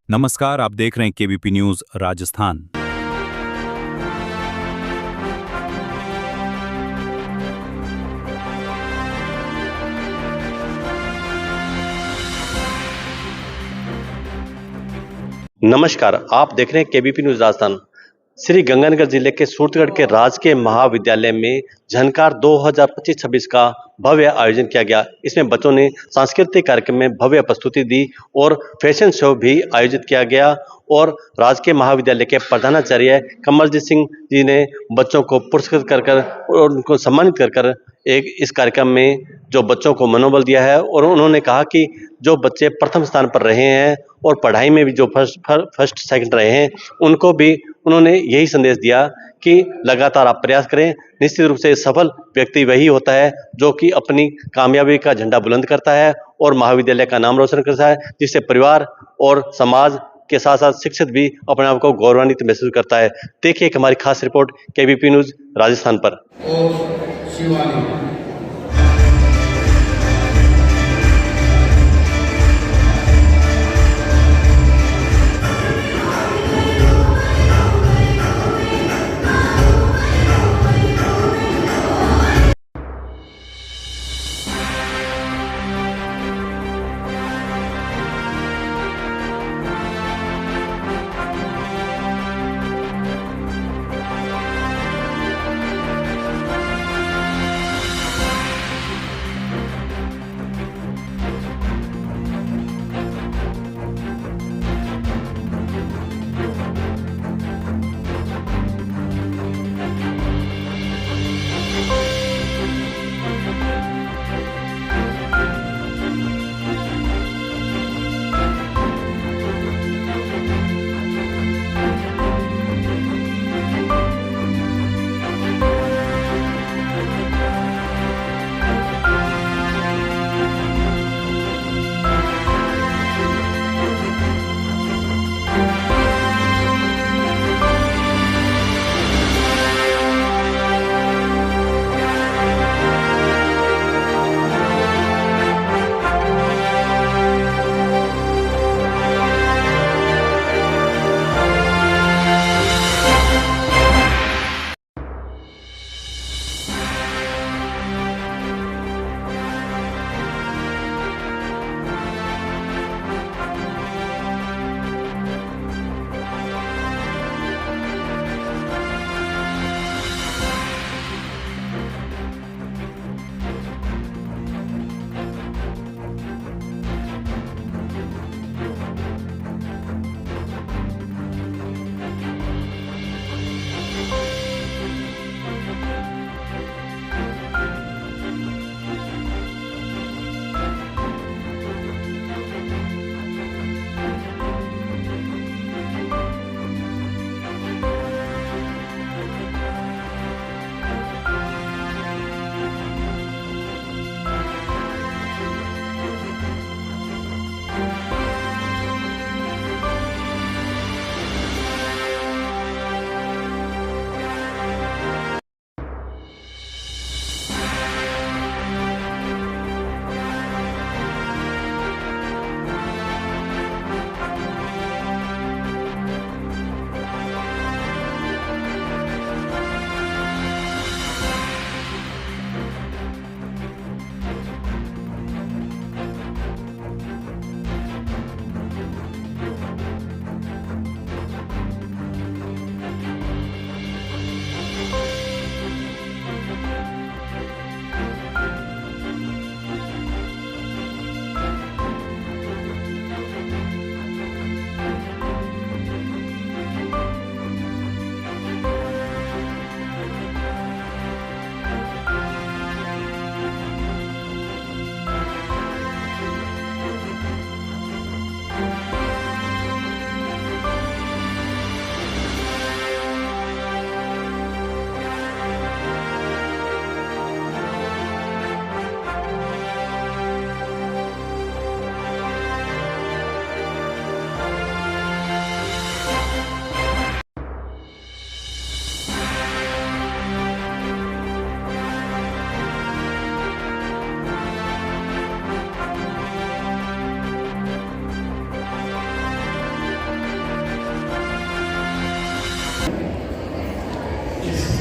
नमस्कार, आप देख रहे हैं केबीपी न्यूज राजस्थान। नमस्कार, आप देख रहे हैं केबीपी न्यूज राजस्थान। श्री गंगानगर जिले के सूरतगढ़ के राजकीय महाविद्यालय में झनकार 2025-26 का भव्य आयोजन किया गया। इसमें बच्चों ने सांस्कृतिक कार्यक्रम में भव्य प्रस्तुति दी और फैशन शो भी आयोजित किया गया और राजकीय महाविद्यालय के प्रधानाचार्य कमलजीत सिंह जी ने बच्चों को पुरस्कृत कर और उनको सम्मानित कर एक इस कार्यक्रम में जो बच्चों को मनोबल दिया है और उन्होंने कहा कि जो बच्चे प्रथम स्थान पर रहे हैं और पढ़ाई में भी जो फर्स्ट सेकंड रहे हैं, उनको भी उन्होंने यही संदेश दिया कि लगातार आप प्रयास करें। निश्चित रूप से सफल व्यक्ति वही होता है जो कि अपनी कामयाबी का झंडा बुलंद करता है और महाविद्यालय का नाम रोशन करता है, जिससे परिवार और समाज के साथ साथ शिक्षित भी अपने आप को गौरवान्वित महसूस करता है। देखिए एक हमारी खास रिपोर्ट केबीपी न्यूज राजस्थान पर।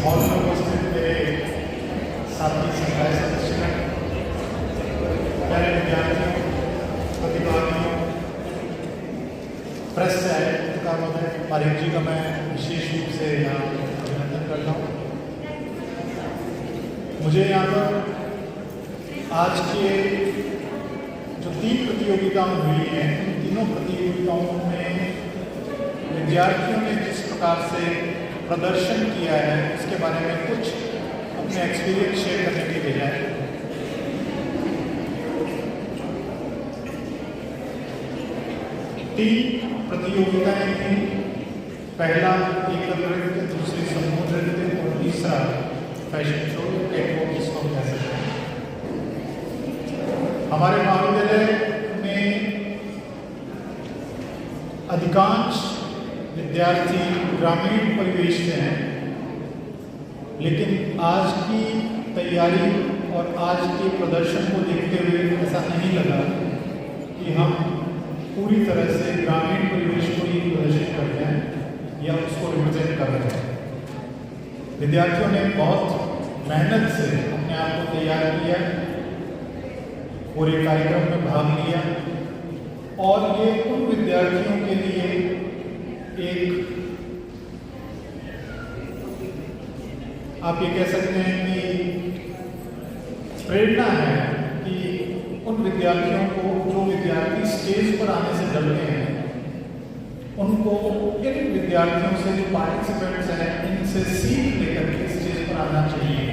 हॉल में उपस्थित मेरे साथी संकाय सदस्यगण, प्यारे विद्यार्थियों, प्रतिभागियों, प्रेस से आए पत्रकार महोदय, पारिक जी का मैं विशेष रूप से यहाँ अभिनंदन करता हूँ। मुझे यहाँ पर आज के जो 3 प्रतियोगिताएं हुई हैं, उन तीनों प्रतियोगिताओं में विद्यार्थियों ने जिस प्रकार से प्रदर्शन किया है उसके बारे में कुछ अपने एक्सपीरियंस शेयर करने के लिए है। तीन प्रतियोगिताएं थी, पहला एकल नृत्य, दूसरी समूह नृत्य और तीसरा फैशन शो, कैटवॉक इसको कह सकते हैं। हमारे महाविद्यालय में अधिकांश विद्यार्थी ग्रामीण परिवेश से हैं, लेकिन आज की तैयारी और आज के प्रदर्शन को देखते हुए ऐसा नहीं लगा कि हम पूरी तरह से ग्रामीण परिवेश को ही प्रदर्शित करते हैं या उसको रिप्रेजेंट कर रहे हैं। विद्यार्थियों ने बहुत मेहनत से अपने आप को तैयार किया, पूरे कार्यक्रम में भाग लिया और ये उन विद्यार्थियों के लिए एक, आप ये कह सकते हैं कि प्रेरणा है कि उन विद्यार्थियों को, जो विद्यार्थी स्टेज पर आने से डरते हैं, उनको इन विद्यार्थियों से, जो पार्टिसिपेंट्स हैं, इनसे सीख लेकर के स्टेज पर आना चाहिए।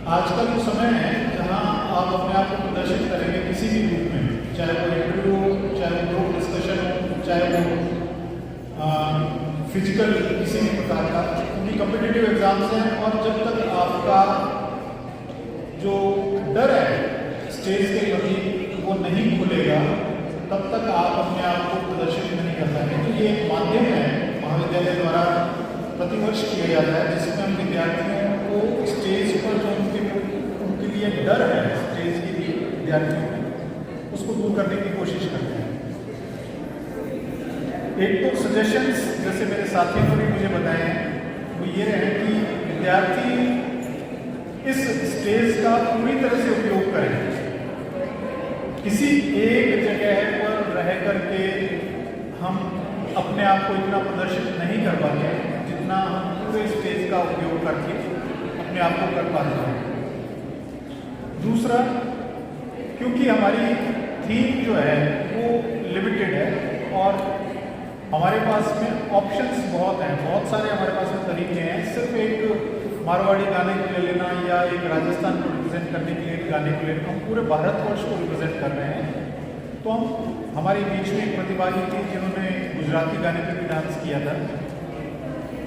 आज का जो समय है जहाँ आप अपने आप को प्रदर्शित करेंगे किसी भी रूप में, चाहे वो इंटरव्यू हो, चाहे वो ग्रुप डिस्कशन हो, चाहे वो फिजिकल किसी भी प्रकार का, क्योंकि कॉम्पिटिटिव एग्जाम्स हैं और जब तक आपका जो डर है स्टेज के प्रति वो नहीं खुलेगा तब तक आप अपने आप को प्रदर्शित नहीं कर पाएंगे। तो ये एक माध्यम है महाविद्यालय द्वारा प्रतिवर्ष किया जाता है, जिसमें हम विद्यार्थियों को स्टेज पर जो उनके लिए डर है स्टेज के लिए विद्यार्थियों में, उसको दूर करने की कोशिश करते हैं। एक तो सजेशंस जैसे मेरे साथियों ने भी मुझे बताए हैं, वो ये रहे कि विद्यार्थी इस स्टेज का पूरी तरह से उपयोग करें। किसी एक जगह पर रह करके हम अपने आप को इतना प्रदर्शित नहीं कर पाते जितना हम पूरे स्टेज का उपयोग करके अपने आप को कर पाते हैं। दूसरा, क्योंकि हमारी थीम जो है वो लिमिटेड है और हमारे पास में ऑप्शंस बहुत हैं, बहुत सारे हमारे पास में तरीके हैं। सिर्फ एक मारवाड़ी गाने को ले लेना या एक राजस्थान को रिप्रेजेंट करने के लिए गाने को लेना, हम पूरे भारतवर्ष को रिप्रेजेंट कर रहे हैं। तो हमारे बीच में एक प्रतिभागी थी जिन्होंने गुजराती गाने पर भी डांस किया था,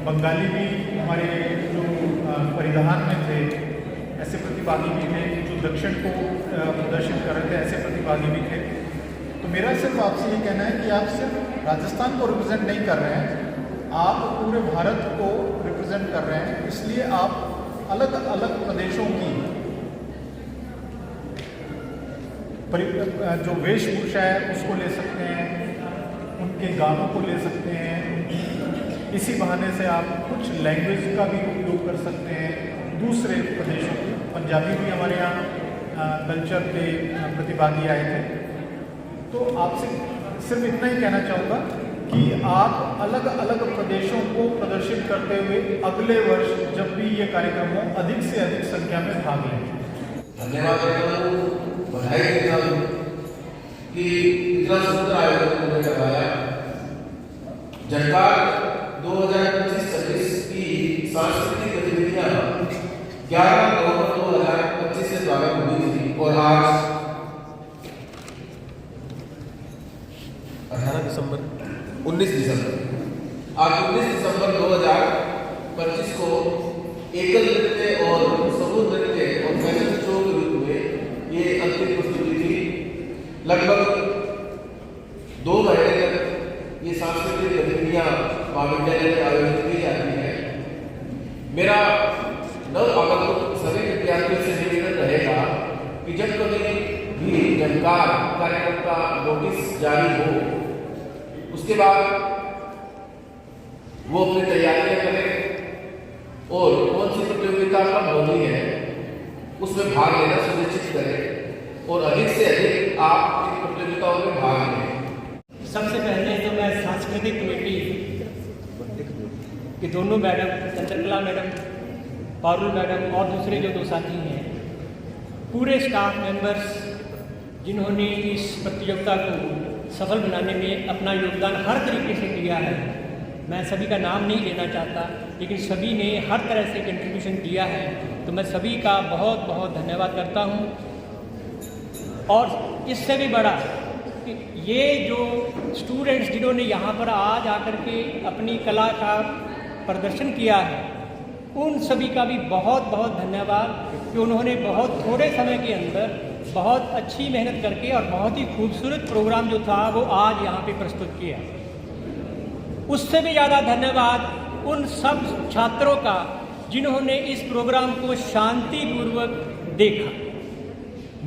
बंगाली भी हमारे जो परिधान में थे ऐसे प्रतिभागी भी थे, जो दक्षिण को प्रदर्शित कर रहे थे ऐसे प्रतिभागी भी थे। तो मेरा सिर्फ आपसे ये कहना है कि आप सिर्फ राजस्थान को रिप्रेजेंट नहीं कर रहे हैं, आप पूरे भारत को रिप्रेजेंट कर रहे हैं। इसलिए आप अलग अलग प्रदेशों की जो वेशभूषा है उसको ले सकते हैं, उनके गानों को ले सकते हैं। इसी बहाने से आप कुछ लैंग्वेज का भी उपयोग कर सकते हैं दूसरे प्रदेशों की। पंजाबी भी हमारे यहाँ कल्चर के प्रतिभागी आए थे। तो आपसे सिर्फ इतना ही कहना चाहूँगा कि आप अलग अलग प्रदेशों को प्रदर्शित करते हुए अगले वर्ष जब भी ये कार्यक्रम हो, अधिक से अधिक संख्या में भाग लें। धन्यवाद, बधाई देता हूँ कि इतना सुंदर आयोजन उन्होंने करवाया। झनकार 2025-26 की सांस्कृतिक गतिविधियाँ 11 नवंबर 2025 से प्रारंभ हुई थी और आज 19 दिसंबर आज 19 दिसंबर 2025 को एकल नृत्य और समूह नृत्य और फैशन शो के रूप में ये अंतिम प्रस्तुति थी। लगभग 2 महीने तक ये सांस्कृतिक गतिविधियाँ महाविद्यालय में आयोजित की जाती है। मेरा नव आगंतुक सभी विद्यार्थियों से निवेदन रहेगा कि जब कभी भी झनकार कार्यक्रम का नोटिस जारी हो, उसके बाद वो अपनी तैयारियां करें, और कौन सी प्रतियोगिता का बोली है उसमें भाग लेना सुनिश्चित करें और अधिक से अधिक आप इन प्रतियोगिताओं में भाग लें। सबसे पहले तो मैं सांस्कृतिक कमेटी के दोनों madam, Chandrakala madam, Parul madam और दूसरे जो 2 साथी हैं, पूरे स्टाफ मेंबर्स जिन्होंने इस प्रतियोगिता को सफल बनाने में अपना योगदान हर तरीके से दिया है, मैं सभी का नाम नहीं लेना चाहता, लेकिन सभी ने हर तरह से कंट्रीब्यूशन दिया है, तो मैं सभी का बहुत बहुत धन्यवाद करता हूँ। और इससे भी बड़ा कि ये जो स्टूडेंट्स जिन्होंने यहाँ पर आज आकर के अपनी कला का प्रदर्शन किया है, उन सभी का भी बहुत बहुत धन्यवाद कि उन्होंने बहुत थोड़े समय के अंदर बहुत अच्छी मेहनत करके और बहुत ही खूबसूरत प्रोग्राम जो था वो आज यहाँ पे प्रस्तुत किया। उससे भी ज़्यादा धन्यवाद उन सब छात्रों का जिन्होंने इस प्रोग्राम को शांतिपूर्वक देखा।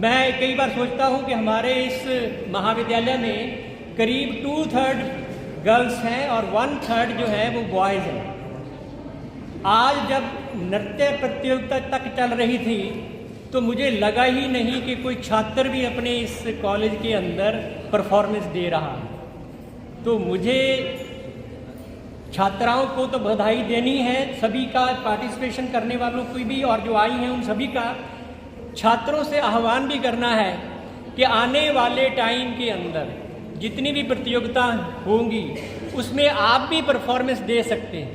मैं कई बार सोचता हूँ कि हमारे इस महाविद्यालय में करीब 2/3 गर्ल्स हैं और 1/3 जो है वो बॉयज़ हैं। आज जब नृत्य प्रतियोगिता तक चल रही थी तो मुझे लगा ही नहीं कि कोई छात्र भी अपने इस कॉलेज के अंदर परफॉर्मेंस दे रहा है। तो मुझे छात्राओं को तो बधाई देनी है, सभी का पार्टिसिपेशन करने वालों को भी और जो आई हैं उन सभी का। छात्रों से आह्वान भी करना है कि आने वाले टाइम के अंदर जितनी भी प्रतियोगिता होंगी उसमें आप भी परफॉर्मेंस दे सकते हैं,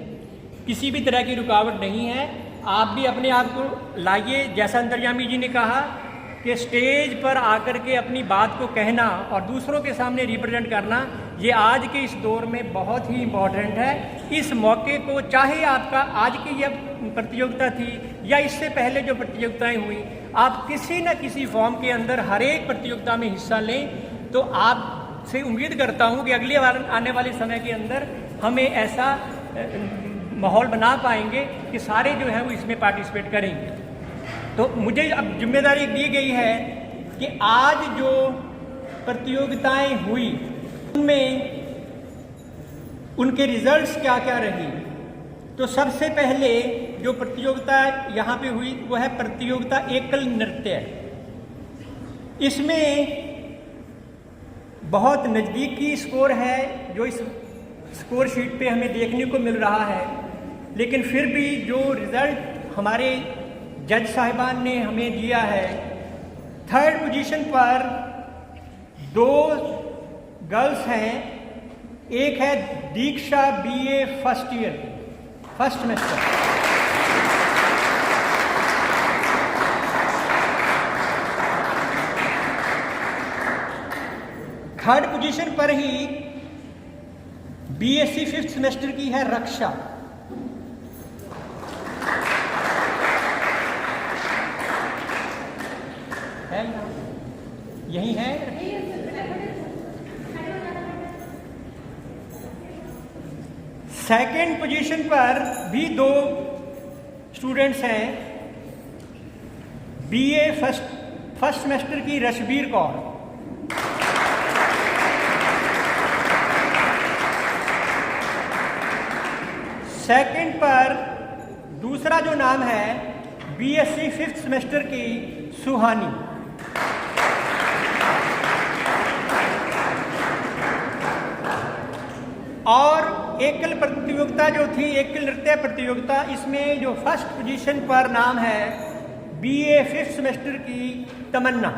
किसी भी तरह की रुकावट नहीं है। आप भी अपने आप को लाइए, जैसा अंतर्यामी जी ने कहा कि स्टेज पर आकर के अपनी बात को कहना और दूसरों के सामने रिप्रेजेंट करना, ये आज के इस दौर में बहुत ही इम्पॉर्टेंट है। इस मौके को, चाहे आपका आज की यह प्रतियोगिता थी या इससे पहले जो प्रतियोगिताएं हुई, आप किसी न किसी फॉर्म के अंदर हर एक प्रतियोगिता में हिस्सा लें। तो आपसे उम्मीद करता हूँ कि अगली बार आने वाले समय के अंदर हमें ऐसा माहौल बना पाएंगे कि सारे जो हैं वो इसमें पार्टिसिपेट करेंगे। तो मुझे अब जिम्मेदारी दी गई है कि आज जो प्रतियोगिताएं हुई उनमें उनके रिजल्ट्स क्या क्या रही। तो सबसे पहले जो प्रतियोगिता यहाँ पे हुई वो है प्रतियोगिता एकल नृत्य। इसमें बहुत नज़दीकी स्कोर है जो इस स्कोर शीट पे हमें देखने को मिल रहा है, लेकिन फिर भी जो रिज़ल्ट हमारे जज साहिबान ने हमें दिया है, 3rd पोजीशन पर 2 गर्ल्स हैं, एक है दीक्षा BA first year first semester, third position पर ही BSc 5th सेमेस्टर की है रक्षा। है यही है। सेकंड पोजीशन पर भी 2 स्टूडेंट्स हैं, BA फर्स्ट सेमेस्टर की रशबीर कौर सेकंड पर दूसरा जो नाम है BSc 5th सेमेस्टर की सुहानी। और एकल प्रतियोगिता जो थी, एकल नृत्य प्रतियोगिता, इसमें जो फर्स्ट पोजीशन पर नाम है BA 5th सेमेस्टर की तमन्ना।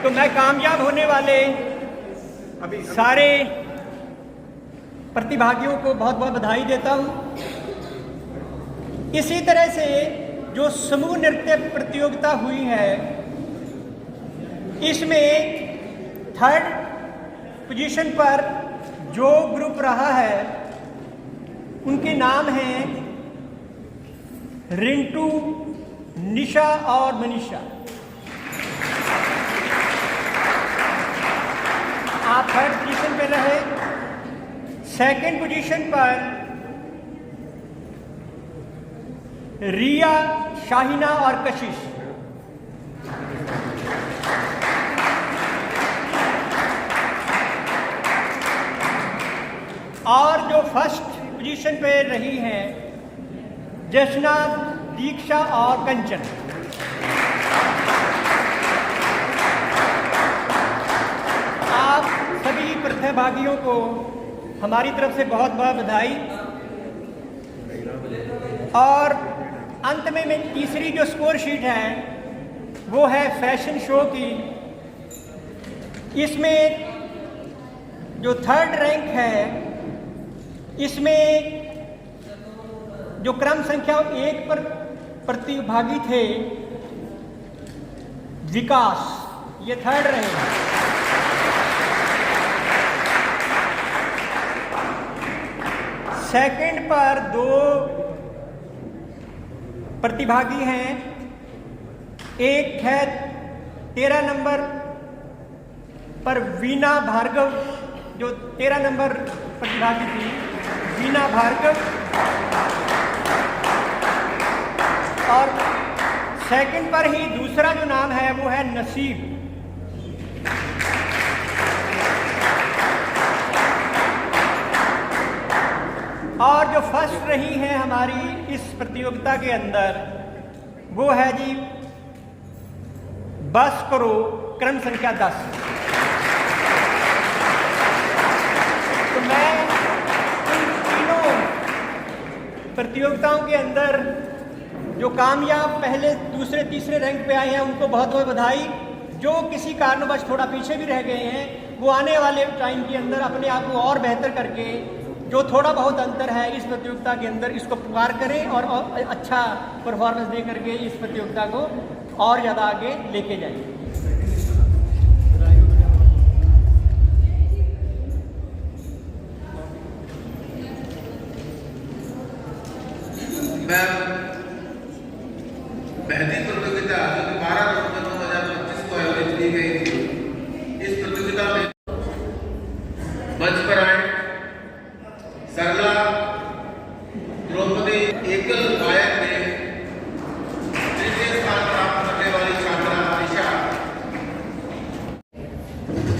तो मैं कामयाब होने वाले सारे प्रतिभागियों को बहुत बहुत बधाई देता हूँ। इसी तरह से जो समूह नृत्य प्रतियोगिता हुई है, इसमें 3rd पोजीशन पर जो ग्रुप रहा है उनके नाम हैं रिंटू, निशा और मनीषा। आप 3rd पोजीशन पे रहे। सेकंड पोजीशन पर रिया, शाहिना और कशिश। और फर्स्ट पोजीशन पे रही हैं जशना, दीक्षा और कंचन। आप सभी प्रतिभागियों को हमारी तरफ से बहुत बहुत बधाई। और अंत में तीसरी जो स्कोर शीट है वो है फैशन शो की। इसमें जो थर्ड रैंक है, इसमें जो क्रम संख्या 1 पर प्रतिभागी थे, विकास, ये थर्ड रहे। सेकंड पर 2 प्रतिभागी हैं। एक है 13 नंबर पर वीना भार्गव, जो 13 नंबर प्रतिभागी थी, वीना भार्गव। और सेकंड पर ही दूसरा जो नाम है वो है नसीब। और जो फर्स्ट रही है हमारी इस प्रतियोगिता के अंदर वो है जी बस करो, क्रम संख्या 10। तो मैं इन तीनों प्रतियोगिताओं के अंदर जो कामयाब पहले, दूसरे, तीसरे रैंक पे आए हैं उनको बहुत बहुत बधाई। जो किसी कारणवश थोड़ा पीछे भी रह गए हैं वो आने वाले टाइम के अंदर अपने आप को और बेहतर करके जो थोड़ा बहुत अंतर है इस प्रतियोगिता के अंदर इसको पुकार करें और अच्छा परफॉर्मेंस दे करके इस प्रतियोगिता को और ज़्यादा आगे लेके जाएं। मेहंदी प्रतियोगिता जो कि 12 नवंबर 2025 को आयोजित की गई थी, इस प्रतियोगिता में मंच पर आए सरला द्रौपदी एकल गायक में तृतीय स्थान प्राप्त करने वाली छात्रा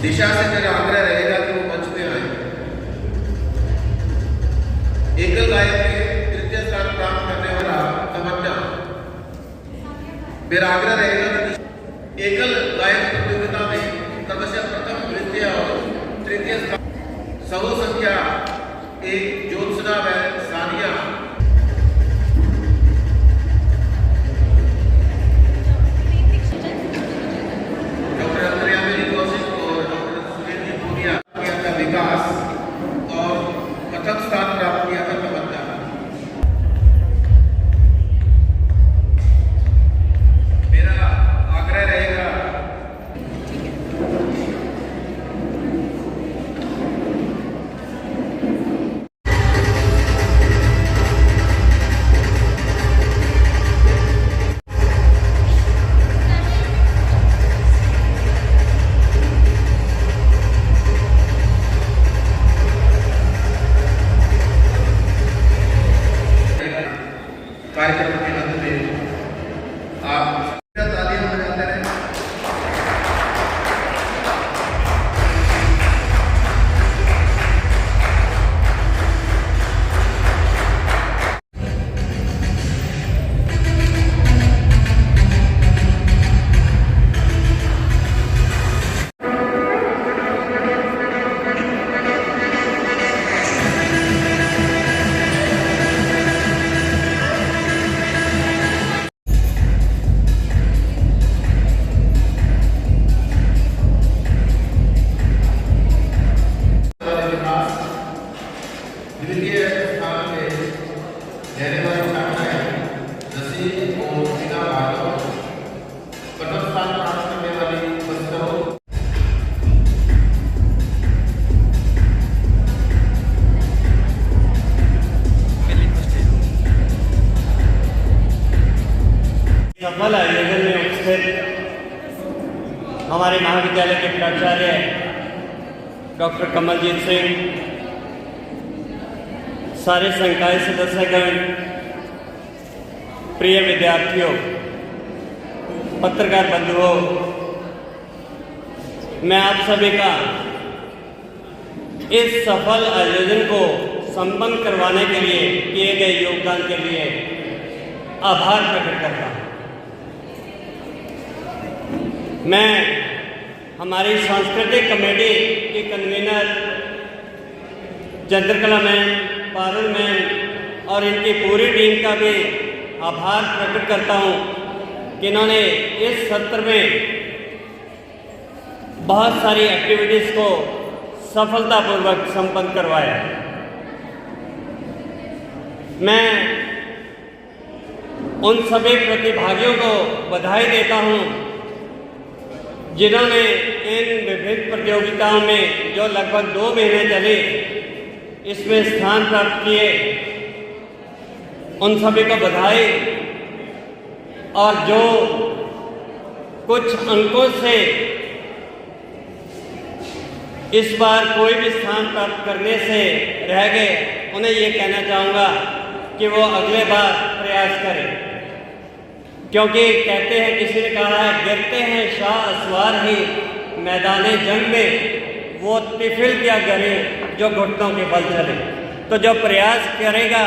दिशा से मेरा आग्रह रहेगा कि वो मंच पे आए। एकल गायक में तृतीय स्थान प्राप्त करने वाला तमन्ना, मेरा आग्रह रहेगा कि एकल गायक प्रतियोगिता में क्रमशः प्रथम, द्वितीय और तृतीय स्थान समूह संख्या 1 ज्योत्सना व सानिया। डॉक्टर अंतर्यामिनी कौशिक और डॉक्टर सुनील पूनिया किया था विकास और प्रथम स्थान प्राप्त किया था तमन्ना। मेरा आग्रह रहेगा कार्यक्रम के अंत में आप तालियां बजाते रहें। द्वितीय स्थान पे रहने वाली छात्राएं नसीब और वीना भार्गव, प्रथम स्थान प्राप्त करने वाली बस्तव, सफल आयोजन में उपस्थित हमारे महाविद्यालय के प्राचार्य डॉक्टर कमलजीत सिंह, सारे संकाय सदस्यगण, प्रिय विद्यार्थियों, पत्रकार बंधुओं, मैं आप सभी का इस सफल आयोजन को संपन्न करवाने के लिए किए गए योगदान के लिए आभार प्रकट करता हूँ। मैं हमारी सांस्कृतिक कमेटी के convener Chandrakala ma'am, Parul ma'am और इनकी पूरी टीम का भी आभार प्रकट करता हूँ कि इन्होंने इस सत्र में बहुत सारी एक्टिविटीज़ को सफलतापूर्वक संपन्न करवाया। मैं उन सभी प्रतिभागियों को बधाई देता हूँ जिन्होंने इन विभिन्न प्रतियोगिताओं में जो लगभग 2 महीने चली इसमें स्थान प्राप्त किए। उन सभी को बधाई। और जो कुछ अंकों से इस बार कोई भी स्थान प्राप्त करने से रह गए, उन्हें ये कहना चाहूँगा कि वो अगले बार प्रयास करें, क्योंकि कहते हैं, किसी ने कहा है, गिरते हैं शाह असवार ही मैदाने जंग में, वो तिफिल क्या करे जो घुटनों के बल चले। तो जो प्रयास करेगा,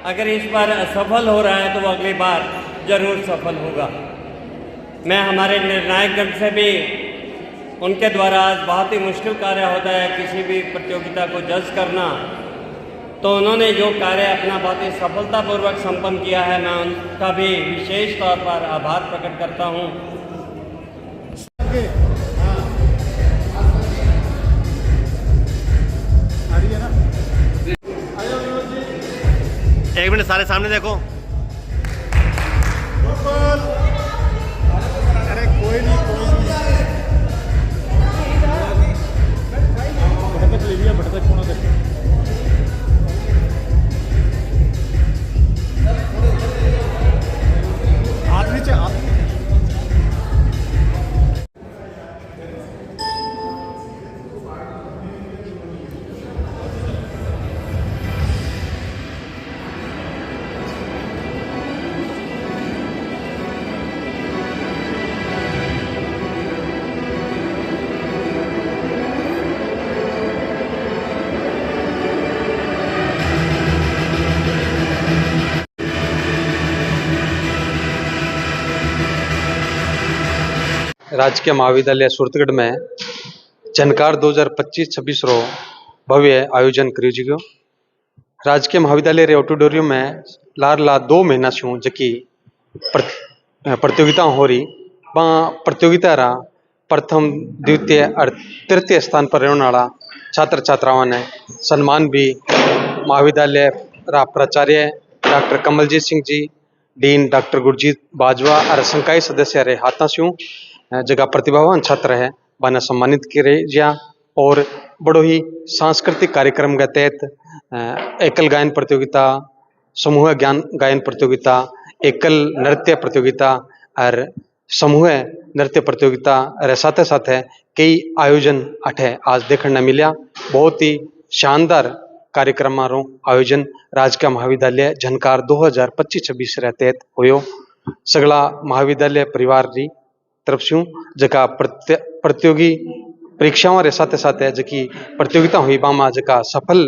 अगर इस बार असफल हो रहा है तो वो अगली बार जरूर सफल होगा। मैं हमारे निर्णायकगण से भी, उनके द्वारा आज बहुत ही मुश्किल कार्य होता है किसी भी प्रतियोगिता को जज करना, तो उन्होंने जो कार्य अपना बहुत ही सफलतापूर्वक संपन्न किया है, मैं उनका भी विशेष तौर पर आभार प्रकट करता हूँ। एक मिनट, सारे सामने देखो। अरे कोई नहीं, भटकत ले लिया, भटकत कोना देख। हाथ नीचे, हाथ राजकीय महाविद्यालय सूरतगढ़ में झनकार 2025-26 रो भव्य आयोजन करियो जी गयो। राजकीय महाविद्यालय रे ऑडिटोरियम में लारला 2 महीना से जकी प्रतियोगिता हो रही, प्रतियोगिता रा प्रथम, द्वितीय और तृतीय स्थान पर रहने वाला छात्र छात्राओं ने सम्मान भी महाविद्यालय रा प्राचार्य doctor Kamaljeet Singh ji, dean doctor Gurjeet Bajwa और संकाय सदस्य रे हाथा से जगह प्रतिभावान छात्र है बने सम्मानित करे जिया। और बड़ो ही सांस्कृतिक कार्यक्रम के तहत एकल गायन प्रतियोगिता, समूह गायन प्रतियोगिता, एकल नृत्य प्रतियोगिता और समूह नृत्य प्रतियोगिता रे साथ साथ कई आयोजन अठे आज देखने मिला। बहुत ही शानदार कार्यक्रम रो आयोजन राजकीय महाविद्यालय झनकार 2025-26 रे तहत होयो। सगला महाविद्यालय परिवार री तरफ से जका प्रतियोगी परीक्षाओं रे साथ साथ जकी प्रतियोगिता हुई बामा जका सफल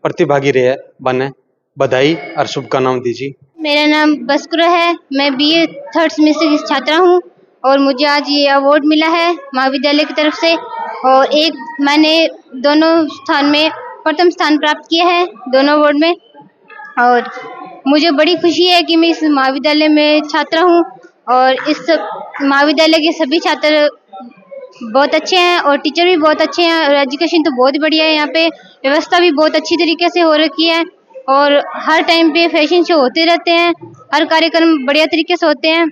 प्रतिभागी रहे बने बधाई और शुभकामनाएं दीजिए। मेरा नाम बस्कुरा है, मैं BA 3rd सेमेस्टर की छात्रा हूँ और मुझे आज ये अवार्ड मिला है महाविद्यालय की तरफ से। और मैंने दोनों स्थान में प्रथम स्थान प्राप्त किया है, दोनों अवार्ड में। और मुझे बड़ी खुशी है कि मैं इस महाविद्यालय में छात्रा हूँ और इस महाविद्यालय के सभी छात्र बहुत अच्छे हैं और टीचर भी बहुत अच्छे हैं और एजुकेशन तो बहुत बढ़िया है। यहाँ पे व्यवस्था भी बहुत अच्छी तरीके से हो रखी है और हर टाइम पे फैशन शो होते रहते हैं, हर कार्यक्रम बढ़िया तरीके से होते हैं।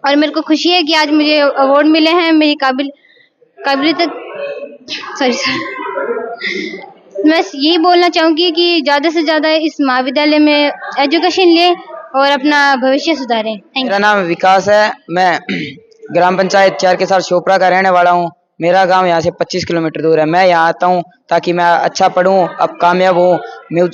और मेरे को खुशी है कि आज मुझे अवार्ड मिले हैं मेरी काबिलियत। मैं यही बोलना चाहूँगी कि ज़्यादा से ज़्यादा इस महाविद्यालय में एजुकेशन ले और अपना भविष्य सुधारें। मेरा नाम विकास है, मैं ग्राम पंचायत 4 के साथ शोपरा का रहने वाला हूँ। मेरा गांव यहाँ से 25 किलोमीटर दूर है। मैं यहाँ आता हूँ ताकि मैं अच्छा पढूं, अब कामयाब हूँ।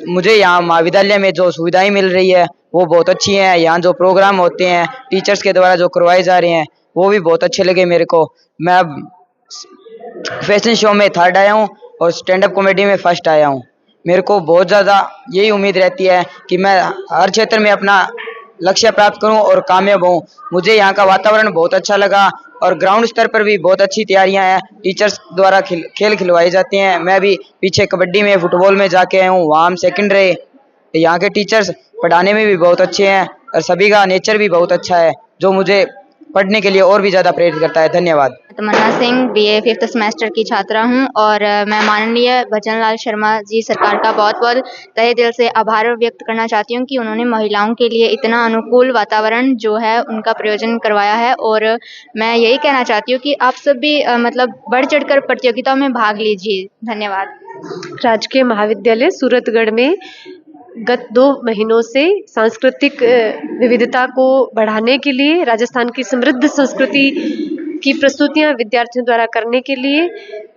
मुझे यहाँ महाविद्यालय में जो सुविधाएं मिल रही है वो बहुत अच्छी हैं। यहाँ जो प्रोग्राम होते हैं टीचर्स के द्वारा जो करवाए जा रहे हैं वो भी बहुत अच्छे लगे मेरे को। मैं अब फैशन शो में 3rd आया हूँ और स्टैंड अप कॉमेडी में 1st आया हूँ। मेरे को बहुत ज़्यादा यही उम्मीद रहती है कि मैं हर क्षेत्र में अपना लक्ष्य प्राप्त करूं और कामयाब हूं। मुझे यहाँ का वातावरण बहुत अच्छा लगा और ग्राउंड स्तर पर भी बहुत अच्छी तैयारियां हैं। टीचर्स द्वारा खेल खिलवाए जाते हैं। मैं भी पीछे कबड्डी में, फुटबॉल में जाके आया हूँ, वहाँ हम सेकंड रहे। यहाँ के टीचर्स पढ़ाने में भी बहुत अच्छे हैं और सभी का नेचर भी बहुत अच्छा है, जो मुझे पढ़ने के लिए और भी ज़्यादा प्रेरित करता है। धन्यवाद। तमन्ना सिंह BA 5th सेमेस्टर की छात्रा हूं और मैं माननीय भजन लाल शर्मा जी सरकार का बहुत बहुत तहे दिल से आभार व्यक्त करना चाहती हूं कि उन्होंने महिलाओं के लिए इतना अनुकूल वातावरण जो है उनका प्रयोजन करवाया है। और मैं यही कहना चाहती हूं कि आप सब भी मतलब बढ़ चढ़कर प्रतियोगिताओं में भाग लीजिए। धन्यवाद। राजकीय महाविद्यालय सूरतगढ़ में गत 2 महीनों से सांस्कृतिक विविधता को बढ़ाने के लिए, राजस्थान की समृद्ध संस्कृति की प्रस्तुतियां विद्यार्थियों द्वारा करने के लिए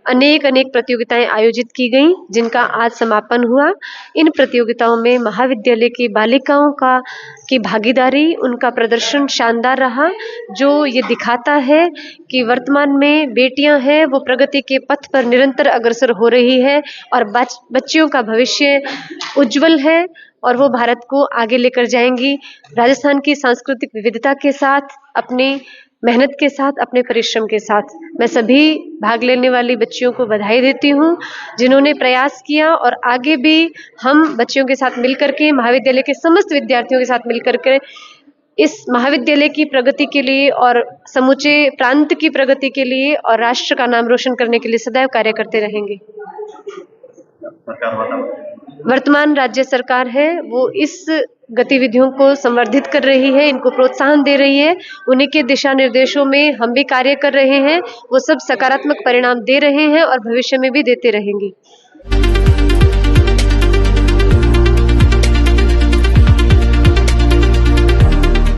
अनेक प्रतियोगिताएं आयोजित की गईं, जिनका आज समापन हुआ। इन प्रतियोगिताओं में महाविद्यालय की बालिकाओं की भागीदारी, उनका प्रदर्शन शानदार रहा, जो ये दिखाता है कि वर्तमान में बेटियां हैं वो प्रगति के पथ पर निरंतर अग्रसर हो रही है और बच्चियों का भविष्य उज्जवल है और वो भारत को आगे लेकर जाएंगी। राजस्थान की सांस्कृतिक विविधता के साथ, अपनी मेहनत के साथ, अपने परिश्रम के साथ मैं सभी भाग लेने वाली बच्चियों को बधाई देती हूँ, जिन्होंने प्रयास किया और आगे भी हम बच्चियों के साथ मिलकर के, महाविद्यालय के समस्त विद्यार्थियों के साथ मिलकर के इस महाविद्यालय की प्रगति के लिए और समूचे प्रांत की प्रगति के लिए और राष्ट्र का नाम रोशन करने के लिए सदैव कार्य करते रहेंगे। वर्तमान राज्य सरकार है वो इस गतिविधियों को संवर्धित कर रही है, इनको प्रोत्साहन दे रही है। उन्हीं के दिशा निर्देशों में हम भी कार्य कर रहे हैं। वो सब सकारात्मक परिणाम दे रहे हैं और भविष्य में भी देते रहेंगे।